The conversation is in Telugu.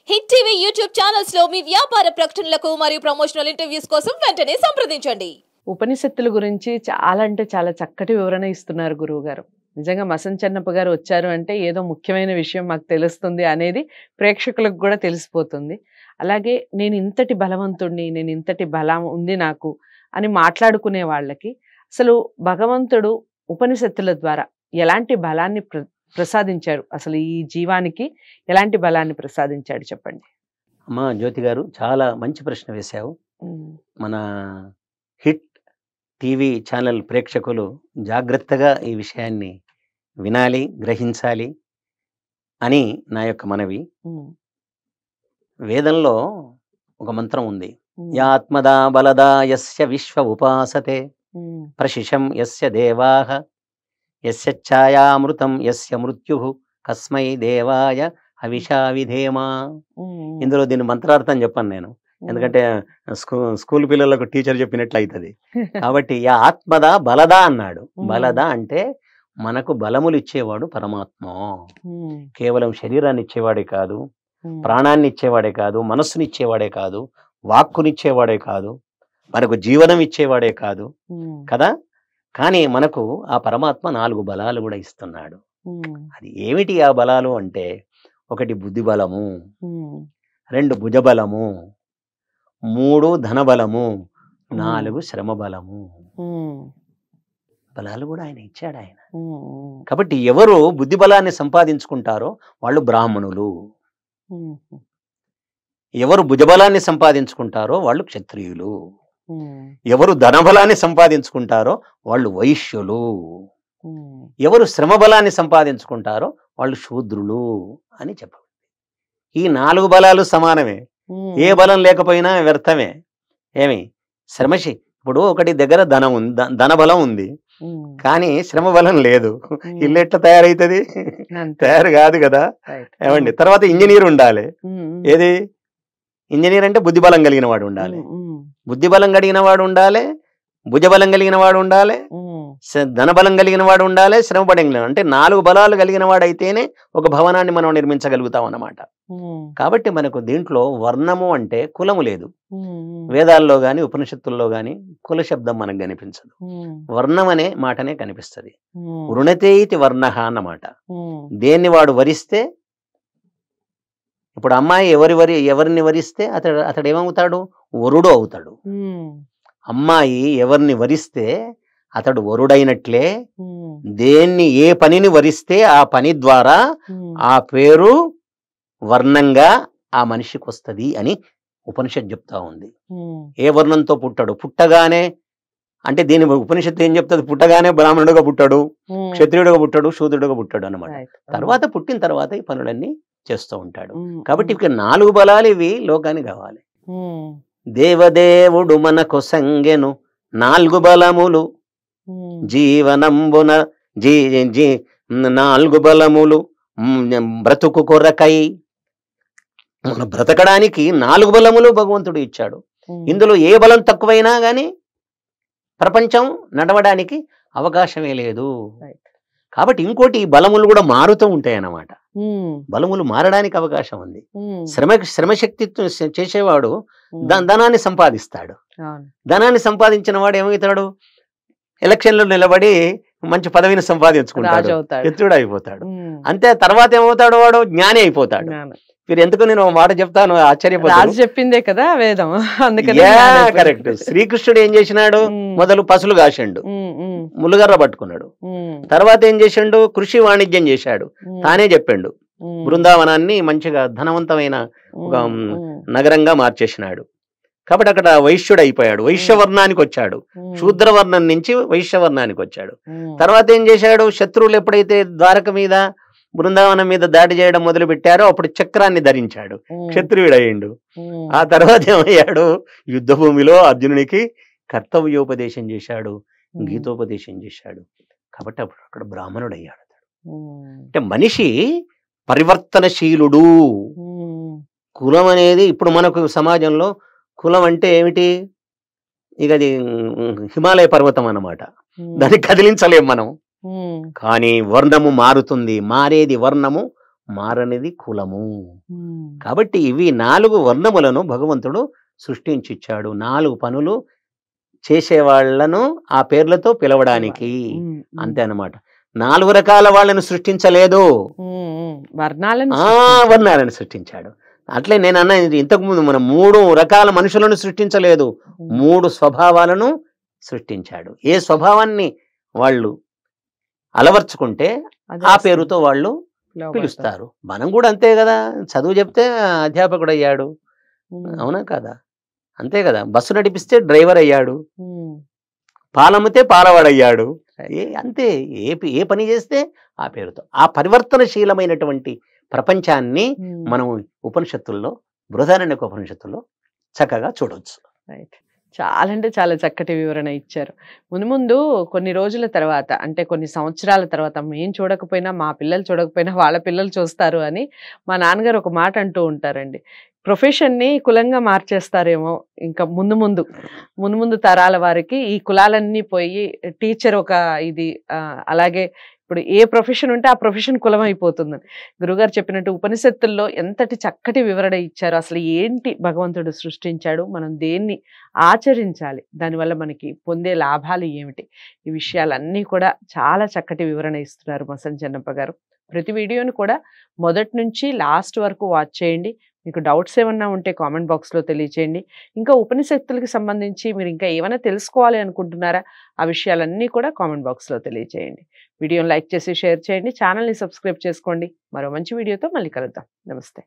హిట్ టీవీ యూట్యూబ్ ఛానల్స్ లో మీ వ్యాపార ప్రకటనలకు మరియు ప్రమోషనల్ ఇంటర్వ్యూస్ కోసం వెంటనే సంప్రదించండి. ఉపనిషత్తుల గురించి చాలా అంటే చాలా చక్కటి వివరణ ఇస్తున్నారు గురువు గారు. నిజంగా మసన్ చెన్నప్ప గారు వచ్చారు అంటే ఏదో ముఖ్యమైన విషయం మాకు తెలుస్తుంది అనేది ప్రేక్షకులకు కూడా తెలిసిపోతుంది. అలాగే నేను ఇంతటి బలవంతుడిని, నేను ఇంతటి బలం ఉంది నాకు అని మాట్లాడుకునే వాళ్ళకి అసలు భగవంతుడు ఉపనిషత్తుల ద్వారా ఎలాంటి బలాన్ని ప్రసాదించారు, అసలు ఈ జీవానికి ఎలాంటి బలాన్ని ప్రసాదించాడు చెప్పండి. అమ్మా జ్యోతి గారు, చాలా మంచి ప్రశ్న వేశావు. మన హిట్ టీవీ ఛానల్ ప్రేక్షకులు జాగ్రత్తగా ఈ విషయాన్ని వినాలి, గ్రహించాలి అని నా యొక్క మనవి. వేదంలో ఒక మంత్రం ఉంది, యాత్మదా బలదా యస్య విశ్వ ఉపాసతే ప్రశిషం యస్య దేవాః యస్య ఛాయామృతం యస్య మృత్యుః కస్మై దేవాయ హవిషా విధేమా. ఇందులో దీని మంత్రార్థం చెప్పాను నేను, ఎందుకంటే స్కూల్ పిల్లలకు టీచర్ చెప్పినట్లు అవుతుంది. కాబట్టి యా ఆత్మదా బలదా అన్నాడు. బలదా అంటే మనకు బలములు ఇచ్చేవాడు పరమాత్మ. కేవలం శరీరాన్ని ఇచ్చేవాడే కాదు, ప్రాణాన్ని ఇచ్చేవాడే కాదు, మనస్సుని ఇచ్చేవాడే కాదు, వాక్కునిచ్చేవాడే కాదు, మనకు జీవనం ఇచ్చేవాడే కాదు కదా. కానీ మనకు ఆ పరమాత్మ 4 బలాలు కూడా ఇస్తున్నాడు. అది ఏమిటి ఆ బలాలు అంటే, 1 బుద్ధి బలము, 2 భుజబలము, 3 ధనబలము, 4 శ్రమ బలము. బలాలు కూడా ఆయన ఇచ్చాడు ఆయన. కాబట్టి ఎవరు బుద్ధి బలాన్ని సంపాదించుకుంటారో వాళ్ళు బ్రాహ్మణులు, ఎవరు భుజబలాన్ని సంపాదించుకుంటారో వాళ్ళు క్షత్రియులు, ఎవరు ధనబలాన్ని సంపాదించుకుంటారో వాళ్ళు వైశ్యులు, ఎవరు శ్రమ బలాన్ని సంపాదించుకుంటారో వాళ్ళు శూద్రులు అని చెప్పబడింది. ఈ 4 బలాలు సమానమే, ఏ బలం లేకపోయినా వ్యర్థమే. ఏమి శ్రమశి ఇప్పుడు ఒకటి దగ్గర ధనబలం ఉంది కానీ శ్రమ బలం లేదు, ఇల్లు ఎట్లా తయారైతుంది? తయారు కాదు కదా. ఏమండి, తర్వాత ఇంజనీర్ ఉండాలి. ఏది ఇంజనీర్ అంటే బుద్ధి బలం కలిగిన వాడు ఉండాలి, బుద్ధి బలం కలిగిన వాడు ఉండాలి, భుజబలం కలిగిన వాడు ఉండాలి, ధనబలం కలిగిన వాడు ఉండాలి, శ్రమ బలం అంటే 4 బలాలు కలిగిన వాడు అయితేనే ఒక భవనాన్ని మనం నిర్మించగలుగుతాం అన్నమాట. కాబట్టి మనకు దీంట్లో వర్ణము అంటే కులము లేదు. వేదాల్లో గాని ఉపనిషత్తుల్లో గాని కుల శబ్దం మనకు కనిపించదు, వర్ణం అనే మాటనే కనిపిస్తుంది. వృణతే ఇతి వర్ణః అన్నమాట. దేన్ని వాడు వరిస్తే, ఇప్పుడు అమ్మాయి ఎవరిని వరిస్తే అతడు ఏమవుతాడు? వరుడు అవుతాడు. అమ్మాయి ఎవరిని వరిస్తే అతడు వరుడైనట్లే, దేన్ని ఏ పనిని వరిస్తే ఆ పని ద్వారా ఆ పేరు వర్ణంగా ఆ మనిషికి వస్తుంది అని ఉపనిషత్తు చెప్తా ఉంది. ఏ వర్ణంతో పుట్టాడు? పుట్టగానే అంటే దీని ఉపనిషత్తు ఏం చెప్తుంది? పుట్టగానే బ్రాహ్మణుడుగా పుట్టాడు, క్షత్రియుడుగా పుట్టాడు, శూద్రుడుగా పుట్టాడు అన్నమాట. తర్వాత పుట్టిన తర్వాత ఈ పనులన్నీ చేస్తూ ఉంటాడు. కాబట్టి ఇక్కడ 4 బలాలు ఇవి లోకానికి కావాలి. దేవదేవుడు మనకు సంగెను 4 బలములు జీవనంబున 4 బలములు బ్రతుకు కొరకై. మన బ్రతకడానికి 4 బలములు భగవంతుడు ఇచ్చాడు. ఇందులో ఏ బలం తక్కువైనా గాని ప్రపంచం నడవడానికి అవకాశమే లేదు. కాబట్టి ఇంకోటి, బలములు కూడా మారుతూ ఉంటాయి అన్నమాట. బలములు మారడానికి అవకాశం ఉంది. శ్రమశక్తి చేసేవాడు ధనాన్ని సంపాదిస్తాడు. ధనాన్ని సంపాదించిన వాడు ఏమవుతాడు? ఎలక్షన్లో నిలబడి మంచి పదవిని సంపాదించుకుంటాడు, ఎత్తుడు అయిపోతాడు. అంతే. తర్వాత ఏమవుతాడు? వాడు జ్ఞాని అయిపోతాడు. మీరు ఎందుకు నేను మాట చెప్తాను, ఆశ్చర్యపోతాను. చెప్పిందే కదా వేదం, అందుకని కరెక్ట్. శ్రీకృష్ణుడు ఏం చేసినాడు? మొదలు పసులు కాసిండు, ములుగర్ర పట్టుకున్నాడు. తర్వాత ఏం చేసిండు? కృషి వాణిజ్యం చేశాడు. తానే చెప్పిండు, బృందావనాన్ని మంచిగా ధనవంతమైన ఒక నగరంగా మార్చేసినాడు. కాబట్టి అక్కడ వైశ్యుడు అయిపోయాడు, వైశ్యవర్ణానికి వచ్చాడు. శూద్రవర్ణం నుంచి వైశ్యవర్ణానికి వచ్చాడు. తర్వాత ఏం చేశాడు? శత్రువులు ఎప్పుడైతే ద్వారక మీద, బృందావనం మీద దాడి చేయడం మొదలు పెట్టారో అప్పుడు చక్రాన్ని ధరించాడు, క్షత్రియుడు అయ్యిండు. ఆ తర్వాత ఏమయ్యాడు? యుద్ధ భూమిలో అర్జునునికి కర్తవ్యోపదేశం చేశాడు, గీతోపదేశం చేశాడు. కాబట్టి అప్పుడు అక్కడ బ్రాహ్మణుడు అయ్యాడు. అంటే మనిషి పరివర్తనశీలుడు. కులం అనేది ఇప్పుడు మనకు సమాజంలో కులం అంటే ఏమిటి? ఇక అది హిమాలయ పర్వతం అన్నమాట, దాన్ని కదిలించలేం మనం. కానీ వర్ణము మారుతుంది, మారేది వర్ణము, మారనిది కులము. కాబట్టి ఇవి 4 వర్ణములను భగవంతుడు సృష్టించిచ్చాడు. 4 పనులు చేసేవాళ్లను ఆ పేర్లతో పిలవడానికి. అంతే అన్నమాట. 4 రకాల వాళ్ళని సృష్టించలేదు, వర్ణాలను సృష్టించాడు. అట్లే నేను అన్న ఇంతకు ముందు మనం 3 రకాల మనుషులను సృష్టించలేదు, 3 స్వభావాలను సృష్టించాడు. ఏ స్వభావాన్ని వాళ్ళు అలవర్చుకుంటే ఆ పేరుతో వాళ్ళు పిలుస్తారు. మనం కూడా అంతే కదా, చదువు చెప్తే అధ్యాపకుడు అయ్యాడు, అవునా కదా? అంతే కదా. బస్సు నడిపిస్తే డ్రైవర్ అయ్యాడు, పాలమ్మితే పాలవాడయ్యాడు. అంతే, ఏ పని చేస్తే ఆ పేరుతో. ఆ పరివర్తనశీలమైనటువంటి ప్రపంచాన్ని మనం ఉపనిషత్తుల్లో, బృహదారణ్యక ఉపనిషత్తుల్లో చక్కగా చూడవచ్చు. రైట్. చాలా అంటే చాలా చక్కటి వివరణ ఇచ్చారు. ముందు కొన్ని రోజుల తర్వాత, అంటే కొన్ని సంవత్సరాల తర్వాత, మేము చూడకపోయినా మా పిల్లలు చూడకపోయినా వాళ్ళ పిల్లలు చూస్తారు అని మా నాన్నగారు ఒక మాట అంటూ ఉంటారండి. ప్రొఫెషన్ని కులంగా మార్చేస్తారేమో ఇంకా ముందు తరాల వారికి. ఈ కులాలన్నీ పోయి టీచర్ ఒక ఇది, అలాగే ఇప్పుడు ఏ ప్రొఫెషన్ ఉంటే ఆ ప్రొఫెషన్ కులం అయిపోతుందని గురుగారు చెప్పినట్టు ఉపనిషత్తుల్లో ఎంతటి చక్కటి వివరణ ఇచ్చారు. అసలు ఏంటి భగవంతుడు సృష్టించాడు, మనం దేన్ని ఆచరించాలి, దానివల్ల మనకి పొందే లాభాలు ఏమిటి, ఈ విషయాలన్నీ కూడా చాలా చక్కటి వివరణ ఇస్తున్నారు మసన్ చెన్నప్ప గారు. ప్రతి వీడియోని కూడా మొదటి నుంచి లాస్ట్ వరకు వాచ్ చేయండి. మీకు డౌట్స్ ఏమన్నా ఉంటే కామెంట్ బాక్స్లో తెలియచేయండి. ఇంకా ఉపనిషత్తులకు సంబంధించి మీరు ఇంకా ఏమైనా తెలుసుకోవాలి అనుకుంటున్నారా, ఆ విషయాలన్నీ కూడా కామెంట్ బాక్స్లో తెలియచేయండి. వీడియోని లైక్ చేసి షేర్ చేయండి, ఛానల్ని సబ్స్క్రైబ్ చేసుకోండి. మరో మంచి వీడియోతో మళ్ళీ కలుద్దాం. నమస్తే.